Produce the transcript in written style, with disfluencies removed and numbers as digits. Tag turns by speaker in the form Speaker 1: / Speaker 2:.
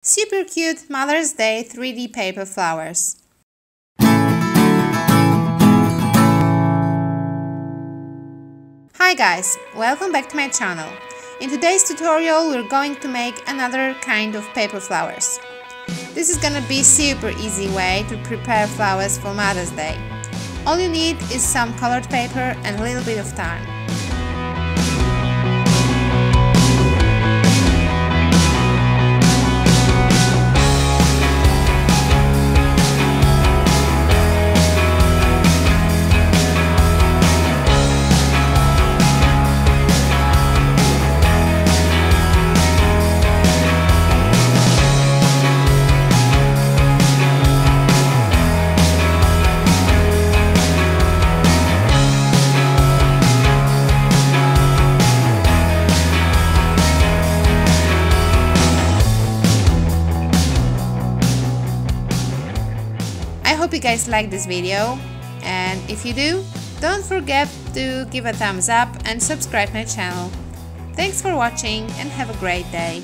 Speaker 1: Super cute Mother's Day 3D paper flowers. Hi guys, welcome back to my channel. In today's tutorial we're going to make another kind of paper flowers. This is gonna be super easy way to prepare flowers for Mother's Day. All you need is some colored paper and a little bit of time. I hope you guys like this video, and if you do, don't forget to give a thumbs up and subscribe my channel. Thanks for watching and have a great day.